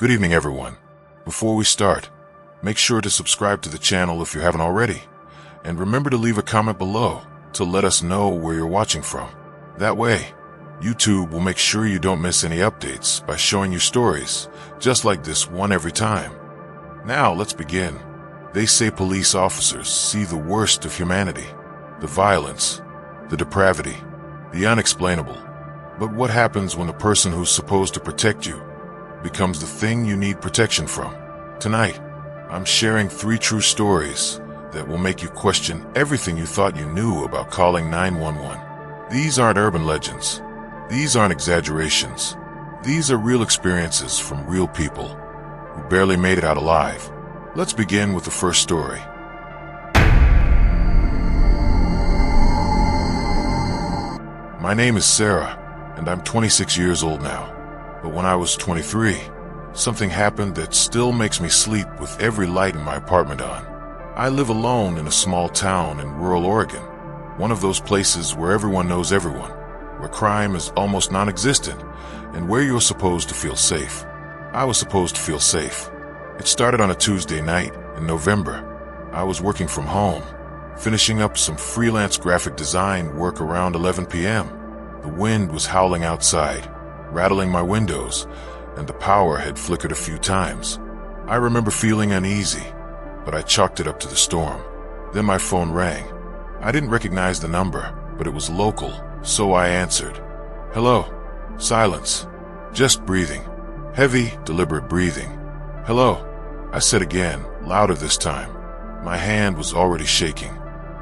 Good evening, everyone. Before we start, make sure to subscribe to the channel if you haven't already, and remember to leave a comment below to let us know where you're watching from. That way, YouTube will make sure you don't miss any updates by showing you stories just like this one every time. Now, let's begin. They say police officers see the worst of humanity, the violence, the depravity, the unexplainable. But what happens when the person who's supposed to protect you becomes the thing you need protection from? Tonight, I'm sharing 3 true stories that will make you question everything you thought you knew about calling 911. These aren't urban legends. These aren't exaggerations. These are real experiences from real people who barely made it out alive. Let's begin with the first story. My name is Sarah, and I'm 26 years old now. But when I was 23, something happened that still makes me sleep with every light in my apartment on. I live alone in a small town in rural Oregon, one of those places where everyone knows everyone, where crime is almost non-existent, and where you're supposed to feel safe. I was supposed to feel safe. It started on a Tuesday night in November. I was working from home, finishing up some freelance graphic design work around 11 p.m. The wind was howling outside, rattling my windows, and the power had flickered a few times. I remember feeling uneasy, but I chalked it up to the storm. Then my phone rang. I didn't recognize the number, but it was local, so I answered. Hello. Silence. Just breathing. Heavy, deliberate breathing. Hello. I said again, louder this time. My hand was already shaking.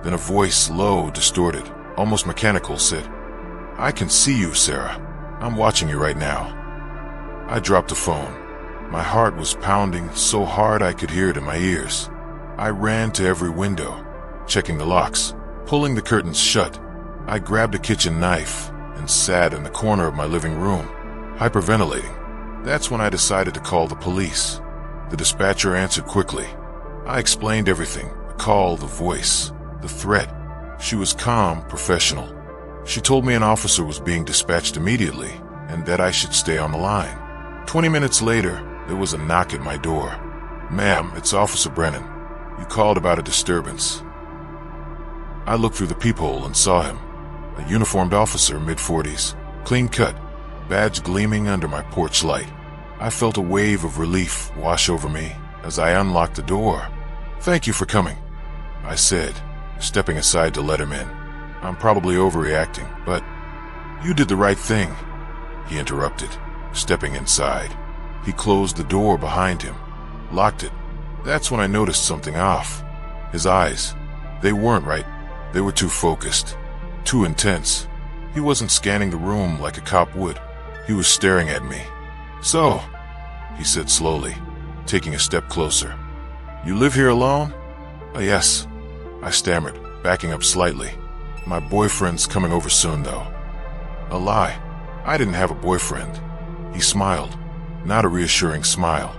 Then a voice, low, distorted, almost mechanical, said, I can see you, Sarah. I'm watching you right now. I dropped the phone. My heart was pounding so hard I could hear it in my ears. I ran to every window, checking the locks, pulling the curtains shut. I grabbed a kitchen knife and sat in the corner of my living room, hyperventilating. That's when I decided to call the police. The dispatcher answered quickly. I explained everything, the call, the voice, the threat. She was calm, professional. She told me an officer was being dispatched immediately and that I should stay on the line. 20 minutes later, there was a knock at my door. Ma'am, it's Officer Brennan. You called about a disturbance. I looked through the peephole and saw him, a uniformed officer, mid-40s, clean cut, badge gleaming under my porch light. I felt a wave of relief wash over me as I unlocked the door. Thank you for coming, I said, stepping aside to let him in. I'm probably overreacting, but you did the right thing, he interrupted, stepping inside. He closed the door behind him, locked it. That's when I noticed something off. His eyes, they weren't right. They were too focused, too intense. He wasn't scanning the room like a cop would. He was staring at me. So, he said slowly, taking a step closer. You live here alone? Yes, I stammered, backing up slightly. My boyfriend's coming over soon, though. A lie. I didn't have a boyfriend. He smiled. Not a reassuring smile.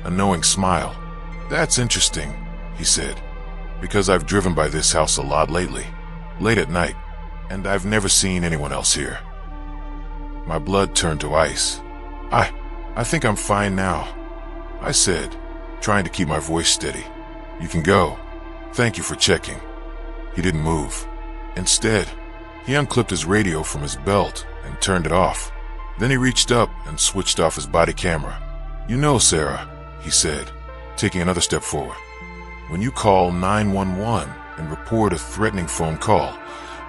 A knowing smile. That's interesting, he said, because I've driven by this house a lot lately, late at night, and I've never seen anyone else here. My blood turned to ice. I think I'm fine now, I said, trying to keep my voice steady. You can go. Thank you for checking. He didn't move. Instead, he unclipped his radio from his belt and turned it off. Then he reached up and switched off his body camera. You know, Sarah, he said, taking another step forward. When you call 911 and report a threatening phone call,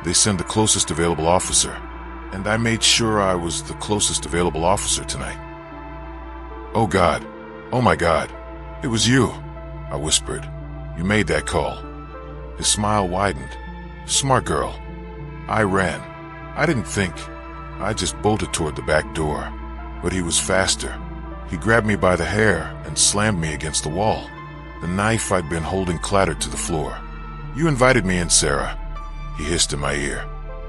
they send the closest available officer. And I made sure I was the closest available officer tonight. Oh God. Oh my God. It was you, I whispered. You made that call. His smile widened. Smart girl. I ran. I didn't think. I just bolted toward the back door. But he was faster. He grabbed me by the hair and slammed me against the wall. The knife I'd been holding clattered to the floor. You invited me in, Sarah, he hissed in my ear.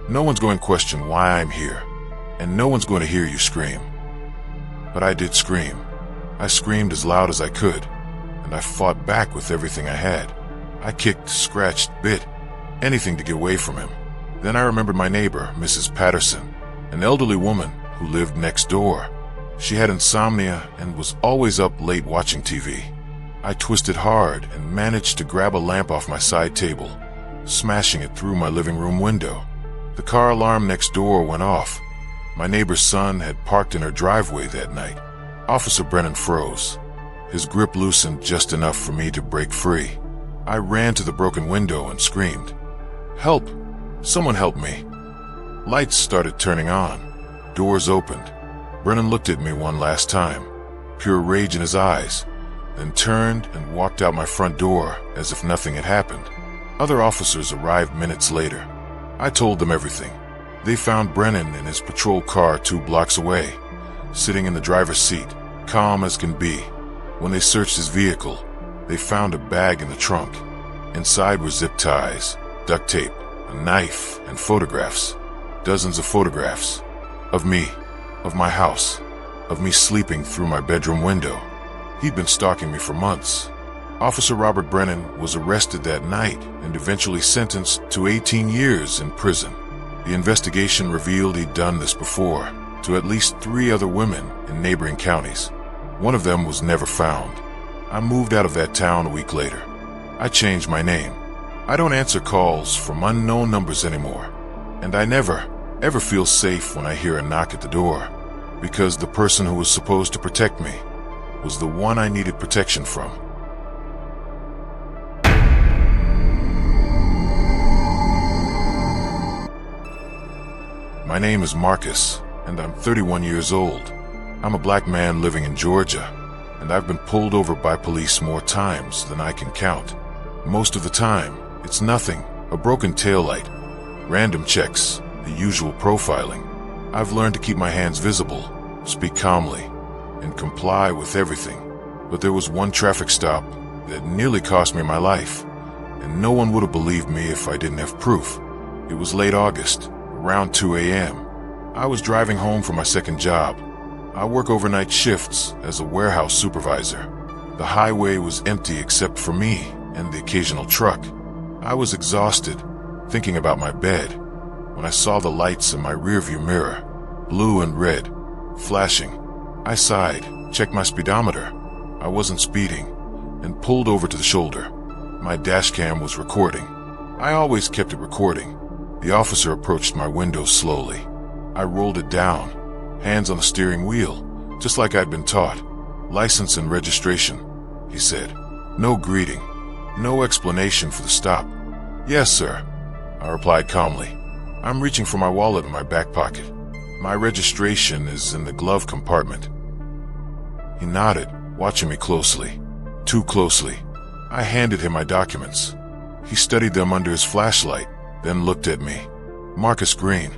No one's going to question why I'm here, and no one's going to hear you scream. But I did scream. I screamed as loud as I could, and I fought back with everything I had. I kicked, scratched, bit, anything to get away from him. Then I remembered my neighbor, Mrs. Patterson, an elderly woman who lived next door. She had insomnia and was always up late watching TV. I twisted hard and managed to grab a lamp off my side table, smashing it through my living room window. The car alarm next door went off. My neighbor's son had parked in her driveway that night. Officer Brennan froze. His grip loosened just enough for me to break free. I ran to the broken window and screamed, "Help! Someone help me!" Lights started turning on. Doors opened. Brennan looked at me one last time, pure rage in his eyes, then turned and walked out my front door as if nothing had happened. Other officers arrived minutes later. I told them everything. They found Brennan in his patrol car 2 blocks away, sitting in the driver's seat, calm as can be. When they searched his vehicle, they found a bag in the trunk. Inside were zip ties, duct tape, a knife, and photographs. Dozens of photographs. Of me, of my house, of me sleeping through my bedroom window. He'd been stalking me for months. Officer Robert Brennan was arrested that night and eventually sentenced to 18 years in prison. The investigation revealed he'd done this before to at least 3 other women in neighboring counties. One of them was never found. I moved out of that town a week later. I changed my name. I don't answer calls from unknown numbers anymore. And I never, ever feel safe when I hear a knock at the door, because the person who was supposed to protect me was the one I needed protection from. My name is Marcus, and I'm 31 years old. I'm a black man living in Georgia, and I've been pulled over by police more times than I can count. Most of the time, it's nothing, a broken taillight, random checks, the usual profiling. I've learned to keep my hands visible, speak calmly, and comply with everything. But there was one traffic stop that nearly cost me my life, and no one would have believed me if I didn't have proof. It was late August, around 2 a.m. I was driving home from my second job. I work overnight shifts as a warehouse supervisor. The highway was empty except for me and the occasional truck. I was exhausted, thinking about my bed, when I saw the lights in my rearview mirror, blue and red, flashing. I sighed, checked my speedometer. I wasn't speeding, and pulled over to the shoulder. My dash cam was recording. I always kept it recording. The officer approached my window slowly. I rolled it down, hands on the steering wheel, just like I'd been taught. "License and registration," he said. No greeting, no explanation for the stop. "Yes, sir," I replied calmly. "I'm reaching for my wallet in my back pocket. My registration is in the glove compartment." He nodded, watching me closely. Too closely. I handed him my documents. He studied them under his flashlight, then looked at me. "Marcus Green,"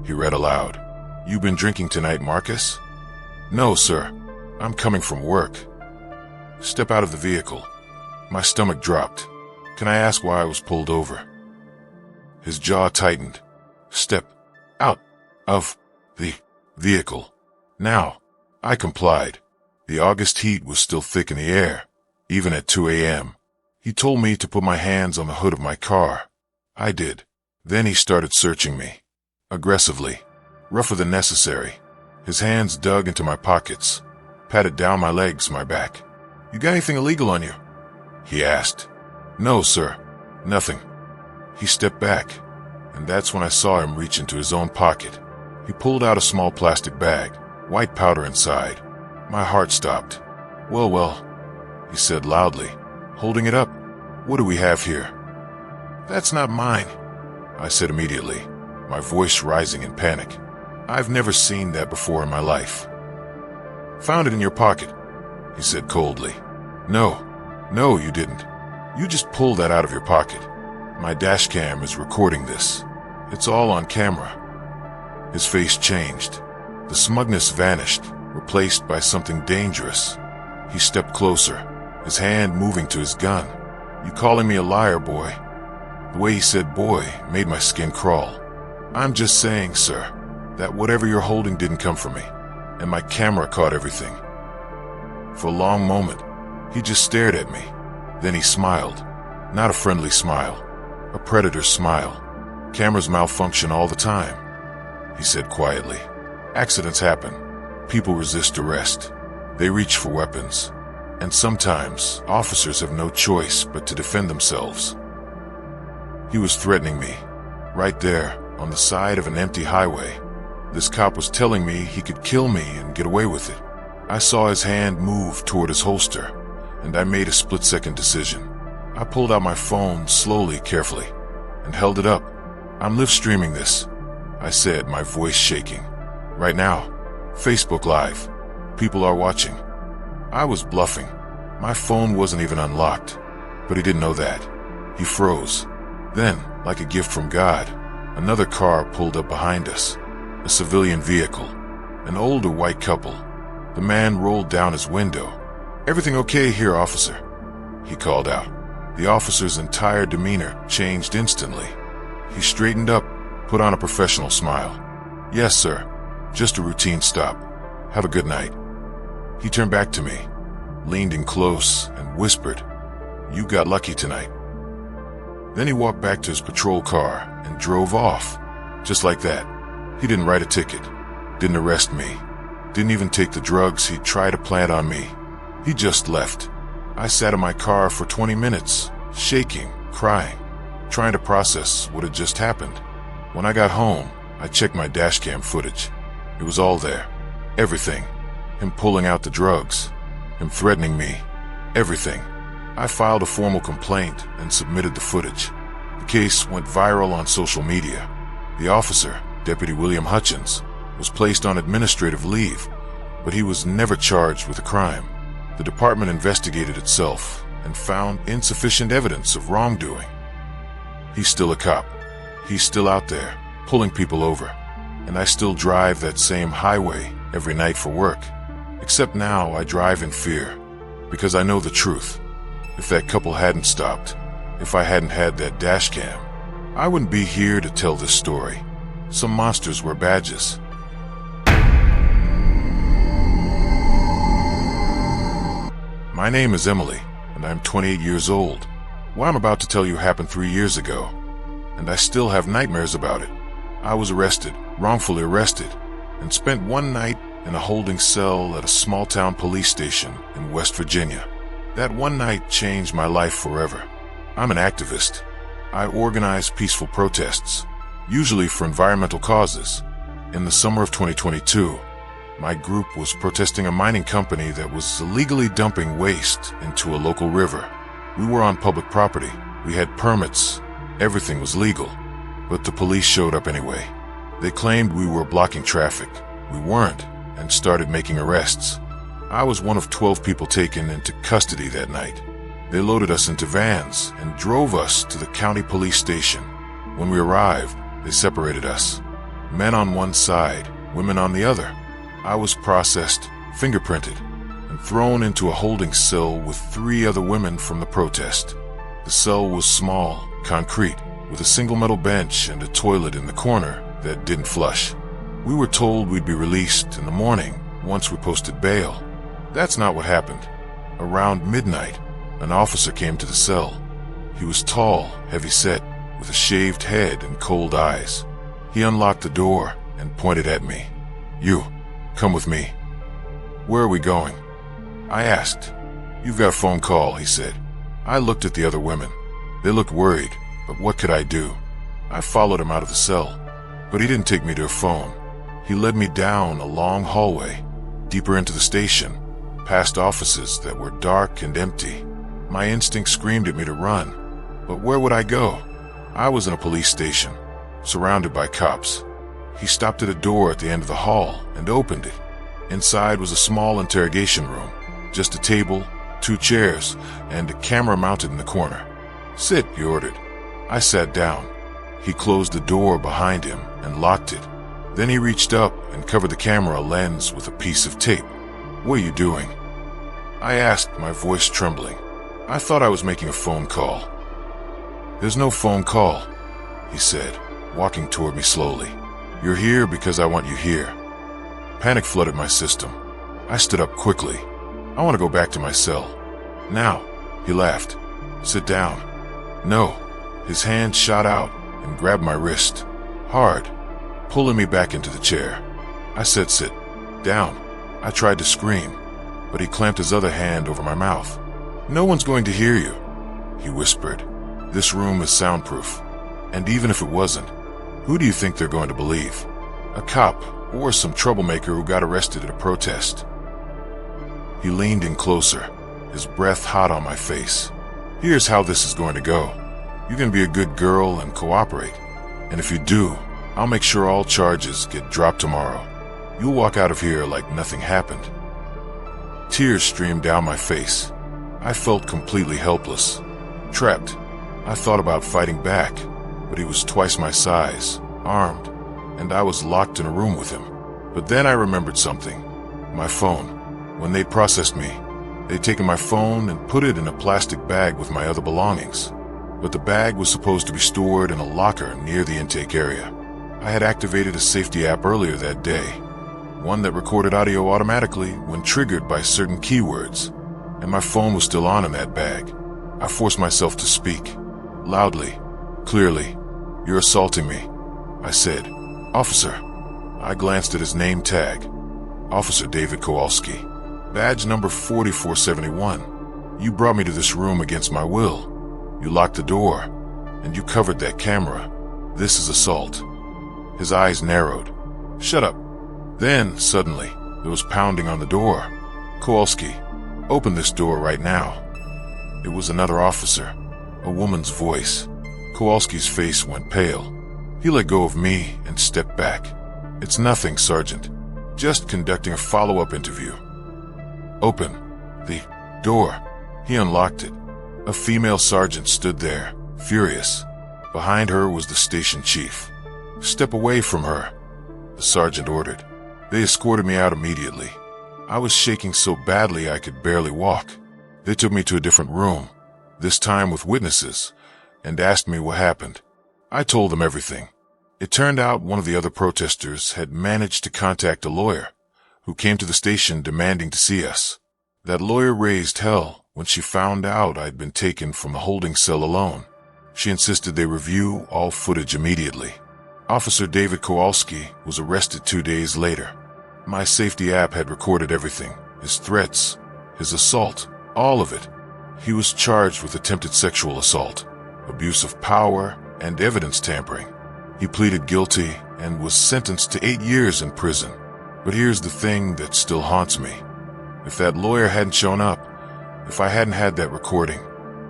he read aloud. "You been drinking tonight, Marcus?" "No, sir. I'm coming from work." "Step out of the vehicle." My stomach dropped. "Can I ask why I was pulled over?" His jaw tightened. "Step out of the vehicle. Now." I complied. The August heat was still thick in the air, even at 2 a.m. He told me to put my hands on the hood of my car. I did. Then he started searching me. Aggressively. Rougher than necessary. His hands dug into my pockets, patted down my legs, my back. "You got anything illegal on you?" he asked. "No, sir. Nothing." He stepped back, and that's when I saw him reach into his own pocket. He pulled out a small plastic bag, white powder inside. My heart stopped. Well, he said loudly, holding it up. "What do we have here?" "That's not mine," I said immediately, my voice rising in panic. I've never seen that before in my life. "Found it in your pocket," he said coldly. No, you didn't. You just pulled that out of your pocket. My dash cam is recording this. It's all on camera." His face changed. The smugness vanished, replaced by something dangerous. He stepped closer, his hand moving to his gun. "You calling me a liar, boy?" The way he said boy made my skin crawl. "I'm just saying, sir, that whatever you're holding didn't come from me, and my camera caught everything." For a long moment, he just stared at me. Then he smiled. Not a friendly smile, a predator's smile. "Cameras malfunction all the time," he said quietly. "Accidents happen. people resist arrest. They reach for weapons. And sometimes, officers have no choice but to defend themselves. He was threatening me. Right there, on the side of an empty highway. This cop was telling me he could kill me and get away with it. I saw his hand move toward his holster, and I made a split-second decision. I pulled out my phone slowly, carefully, and held it up. "I'm live streaming this," I said, my voice shaking. "Right now. Facebook Live. People are watching." I was bluffing. My phone wasn't even unlocked, but he didn't know that. He froze. Then, like a gift from God, another car pulled up behind us. A civilian vehicle. An older white couple. The man rolled down his window. "Everything okay here, officer?" he called out. The officer's entire demeanor changed instantly. He straightened up, put on a professional smile. "Yes, sir. Just a routine stop. Have a good night." He turned back to me, leaned in close, and whispered, "You got lucky tonight." Then he walked back to his patrol car and drove off. Just like that. He didn't write a ticket, didn't arrest me, didn't even take the drugs he'd tried to plant on me. He just left. I sat in my car for 20 minutes, shaking, crying, trying to process what had just happened. When I got home, I checked my dashcam footage. It was all there. Everything. Him pulling out the drugs. Him threatening me. Everything. I filed a formal complaint and submitted the footage. The case went viral on social media. The officer, Deputy William Hutchins, was placed on administrative leave, but he was never charged with a crime. The department investigated itself and found insufficient evidence of wrongdoing. He's still a cop. He's still out there, pulling people over. And I still drive that same highway every night for work. Except now I drive in fear, because I know the truth. If that couple hadn't stopped, if I hadn't had that dash cam, I wouldn't be here to tell this story. Some monsters wear badges. My name is Emily, and I'm 28 years old. What I'm about to tell you happened 3 years ago, and I still have nightmares about it. I was arrested, wrongfully arrested, and spent one night in a holding cell at a small-town police station in West Virginia. That one night changed my life forever. I'm an activist. I organize peaceful protests, usually for environmental causes. In the summer of 2022, my group was protesting a mining company that was illegally dumping waste into a local river. We were on public property. We had permits. Everything was legal. But the police showed up anyway. They claimed we were blocking traffic. We weren't, and started making arrests. I was one of 12 people taken into custody that night. They loaded us into vans and drove us to the county police station. When we arrived, they separated us. Men on one side, women on the other. I was processed, fingerprinted, and thrown into a holding cell with 3 other women from the protest. The cell was small, concrete, with a single metal bench and a toilet in the corner that didn't flush. We were told we'd be released in the morning once we posted bail. That's not what happened. Around midnight, an officer came to the cell. He was tall, heavy-set, with a shaved head and cold eyes. He unlocked the door and pointed at me. "You, come with me." "Where are we going?" I asked. "You've got a phone call," he said. I looked at the other women. They looked worried, but what could I do? I followed him out of the cell, but he didn't take me to a phone. He led me down a long hallway, deeper into the station, past offices that were dark and empty. My instinct screamed at me to run, but where would I go? I was in a police station, surrounded by cops. He stopped at a door at the end of the hall and opened it. Inside was a small interrogation room, just a table, 2 chairs, and a camera mounted in the corner. "Sit," he ordered. I sat down. He closed the door behind him and locked it. Then he reached up and covered the camera lens with a piece of tape. "What are you doing?" I asked, my voice trembling. I thought I was making a phone call. "There's no phone call," he said, walking toward me slowly. "You're here because I want you here." Panic flooded my system. I stood up quickly. "I want to go back to my cell. Now," he laughed. "Sit down." "No." His hand shot out and grabbed my wrist, hard, pulling me back into the chair. I said, "Sit down." I tried to scream, but he clamped his other hand over my mouth. "No one's going to hear you," he whispered. "This room is soundproof. And even if it wasn't, who do you think they're going to believe? A cop or some troublemaker who got arrested at a protest?" He leaned in closer, his breath hot on my face. "Here's how this is going to go. You're going to be a good girl and cooperate. And if you do, I'll make sure all charges get dropped tomorrow. You'll walk out of here like nothing happened." Tears streamed down my face. I felt completely helpless, trapped. I thought about fighting back, but he was twice my size, armed, and I was locked in a room with him. But then I remembered something. My phone. When they'd processed me, they'd taken my phone and put it in a plastic bag with my other belongings. But the bag was supposed to be stored in a locker near the intake area. I had activated a safety app earlier that day, one that recorded audio automatically when triggered by certain keywords, and my phone was still on in that bag. I forced myself to speak, loudly, clearly. "You're assaulting me," I said. "Officer." I glanced at his name tag. Officer David Kowalski. Badge number 4471. You brought me to this room against my will. You locked the door, and you covered that camera. This is assault. His eyes narrowed. "Shut up." Then, suddenly, there was pounding on the door. "Kowalski, open this door right now." It was another officer, a woman's voice. Kowalski's face went pale. He let go of me and stepped back. "It's nothing, Sergeant. Just conducting a follow-up interview." "Open the door." He unlocked it. A female sergeant stood there, furious. Behind her was the station chief. "Step away from her," the sergeant ordered. They escorted me out immediately. I was shaking so badly I could barely walk. They took me to a different room, this time with witnesses, and asked me what happened. I told them everything. It turned out one of the other protesters had managed to contact a lawyer, who came to the station demanding to see us. That lawyer raised hell when she found out I'd been taken from the holding cell alone. She insisted they review all footage immediately. Officer David Kowalski was arrested 2 days later. My safety app had recorded everything, his threats, his assault, all of it. He was charged with attempted sexual assault, abuse of power, and evidence tampering. He pleaded guilty and was sentenced to 8 years in prison. But here's the thing that still haunts me. If that lawyer hadn't shown up, if I hadn't had that recording,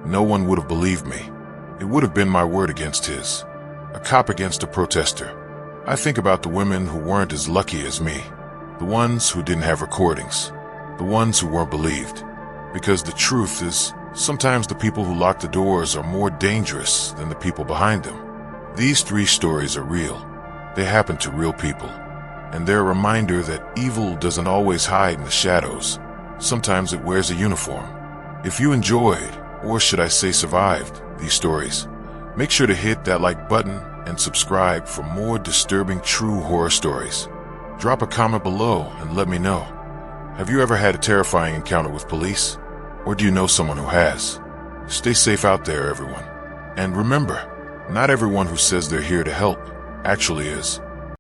no one would have believed me. It would have been my word against his. A cop against a protester. I think about the women who weren't as lucky as me. The ones who didn't have recordings. The ones who weren't believed. Because the truth is, sometimes the people who lock the doors are more dangerous than the people behind them. These 3 stories are real. They happen to real people. And they're a reminder that evil doesn't always hide in the shadows. Sometimes it wears a uniform. If you enjoyed, or should I say survived, these stories, make sure to hit that like button and subscribe for more disturbing true horror stories. Drop a comment below and let me know. Have you ever had a terrifying encounter with police? Or do you know someone who has? Stay safe out there, everyone. And remember, not everyone who says they're here to help actually is.